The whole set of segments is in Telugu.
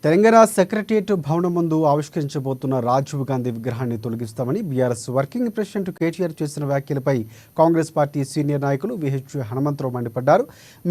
తెలంగాణ సెక్రటరియట్ భవనం ముందు ఆవిష్కరించబోతున్న రాజీవ్ గాంధీ విగ్రహాన్ని తొలగిస్తామని బీఆర్ఎస్ వర్కింగ్ ప్రెసిడెంట్ కేటీఆర్ చేసిన వ్యాఖ్యలపై కాంగ్రెస్ పార్టీ సీనియర్ నాయకులు విహెచ్ హనుమంతరావు మండిపడ్డారు.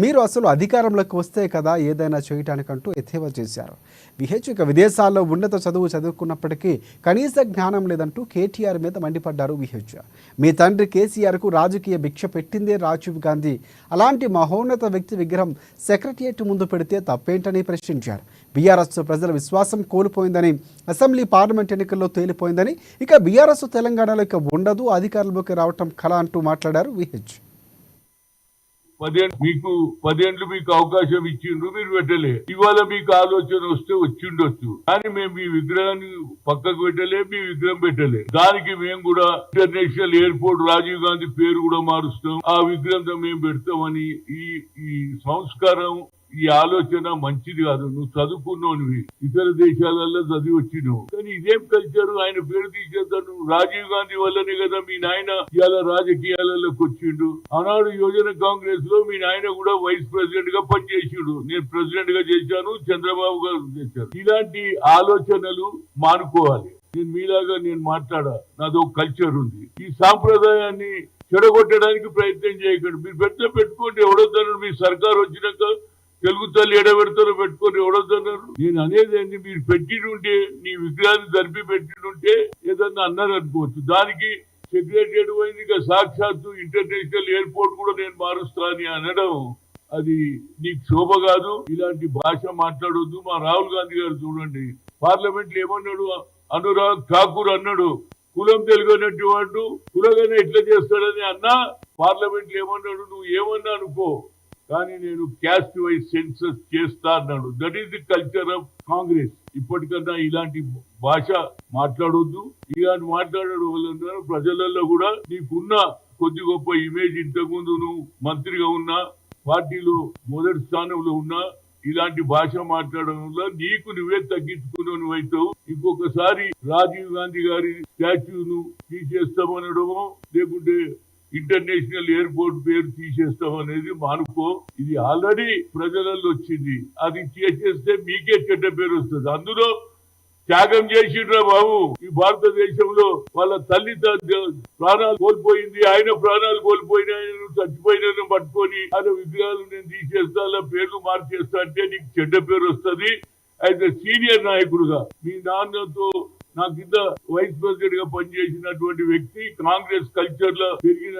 మీరు అసలు అధికారంలోకి వస్తే కదా ఏదైనా చేయటానికంటూ ఎద్దేవా చేశారు. విహెచ్ విదేశాల్లో ఉన్నత చదువు చదువుకున్నప్పటికీ కనీస జ్ఞానం లేదంటూ కేటీఆర్ మీద మండిపడ్డారు. విహెచ్ మీ తండ్రి కేసీఆర్కు రాజకీయ భిక్ష పెట్టిందే రాజీవ్ గాంధీ. అలాంటి మహోన్నత వ్యక్తి విగ్రహం సెక్రటరియట్ ముందు పెడితే తప్పేంటని ప్రశ్నించారు. బీఆర్ఎస్ ప్రజల విశ్వాసం కోల్పోయిందని, అసెంబ్లీ పార్లమెంట్ ఎన్నికల్లో తేలిపోయిందని, ఇక బీఆర్ఎస్ తెలంగాణలో ఇక ఉండదు, అధికారంలోకి రావటం కళ అంటూ మాట్లాడారు. విహెచ్ మీకు 10 ఏళ్ళు మీకు అవకాశం ఇచ్చిండ్రు, మీరు పెట్టలే. ఇవాళ మీకు ఆలోచన వస్తే వచ్చిండొచ్చు, కానీ మేము మీ విగ్రహాన్ని పక్కకు పెట్టలే, మీ విగ్రహం పెట్టలే. దానికి మేము కూడా ఇంటర్నేషనల్ ఎయిర్పోర్ట్ రాజీవ్ గాంధీ పేరు కూడా మారుస్తాం, ఆ విగ్రహంతో మేము పెడతామని. ఈ సంస్కారం, ఈ ఆలోచన మంచిది కాదు. నువ్వు చదువుకున్నోనివి, ఇతర దేశాలలో చదివి వచ్చినావు, కానీ ఇదేం కల్చర్? ఆయన పేరు తీసేస్తాను. రాజీవ్ గాంధీ వల్లనే కదా మీ నాయన ఇవాళ రాజకీయాలలోకి వచ్చిండు. ఆనాడు యువజన కాంగ్రెస్ లో మీ నాయన కూడా వైస్ ప్రెసిడెంట్ గా పనిచేసిండు. నేను ప్రెసిడెంట్ గా చేశాను, చంద్రబాబు గారు చేశారు. ఇలాంటి ఆలోచనలు మానుకోవాలి. నేను మీలాగా నేను మాట్లాడా, నాదో కల్చర్ ఉంది. ఈ సాంప్రదాయాన్ని చెడగొట్టడానికి ప్రయత్నం చేయకండి. మీరు పెట్టుకోండి, ఎవడొద్దన్నారు. మీ సర్కారు వచ్చినాక తెలుగు తల్లి ఎడబెడతారో పెట్టుకొని ఎవడొద్దన్నారు. నేను అనేది ఏంటి, మీరు పెట్టినుంటే, నీ విగ్రహాన్ని జరిపి పెట్టినుంటే ఏదన్నా అన్నారు అనుకోవచ్చు. దానికి సెక్రటరియట్ పోయింది, ఇక సాక్షాత్తు ఇంటర్నేషనల్ ఎయిర్పోర్ట్ కూడా నేను మారుస్తా అని అనడం, అది నీకు శోభ కాదు. ఇలాంటి భాష మాట్లాడొద్దు. మా రాహుల్ గాంధీ గారు చూడండి, పార్లమెంట్ లో ఏమన్నాడు? అనురాగ్ ఠాకూర్ అన్నాడు, కులం తెలుగు అన్నట్టు వాడు కులగానే ఎట్లా చేస్తాడని అన్నా. పార్లమెంట్ లో ఏమన్నాడు? నువ్వు ఏమన్నా అనుకో, కానీ నేను క్యాస్ట్ వైజ్ సెన్సస్ చేస్తా అన్నాడు. That is the culture of Congress. ఇప్పటికన్నా ఇలాంటి భాష మాట్లాడొద్దు. ఇలాంటి మాట్లాడడం వల్ల ప్రజలలో కూడా నీకున్న కొద్ది గొప్ప ఇమేజ్, ఇంతకుముందు నువ్వు మంత్రిగా ఉన్నా, పార్టీలో మొదటి స్థానంలో ఉన్నా, ఇలాంటి భాష మాట్లాడడం వల్ల నీకు నువ్వే తగ్గించుకున్నావు అవుతావు. ఇంకొకసారి రాజీవ్ గాంధీ గారి స్టాచ్యూను తీసేస్తామనడమో, లేకుంటే ఇంటర్నేషనల్ ఎయిర్పోర్ట్ పేరు తీసేస్తాం అనేది మానుకో. ఇది ఆల్రెడీ ప్రజలలో వచ్చింది. అది చేసేస్తే మీకే చెడ్డ పేరు వస్తుంది. అందులో త్యాగం చేసిండ్రా బాబు. ఈ భారతదేశంలో వాళ్ళ తల్లి ప్రాణాలు కోల్పోయింది, ఆయన ప్రాణాలు కోల్పోయినా, చచ్చిపోయిన పట్టుకొని ఆయన విగ్రహాలు నేను తీసేస్తా, అలా పేర్లు మార్చేస్తా అంటే నీకు చెడ్డ పేరు వస్తుంది. అయితే సీనియర్ నాయకుడుగా మీ నాన్నతో నా కింద వైస్ ప్రెసిడెంట్ గా పనిచేసినటువంటి వ్యక్తి, కాంగ్రెస్ కల్చర్ లో పెరిగిన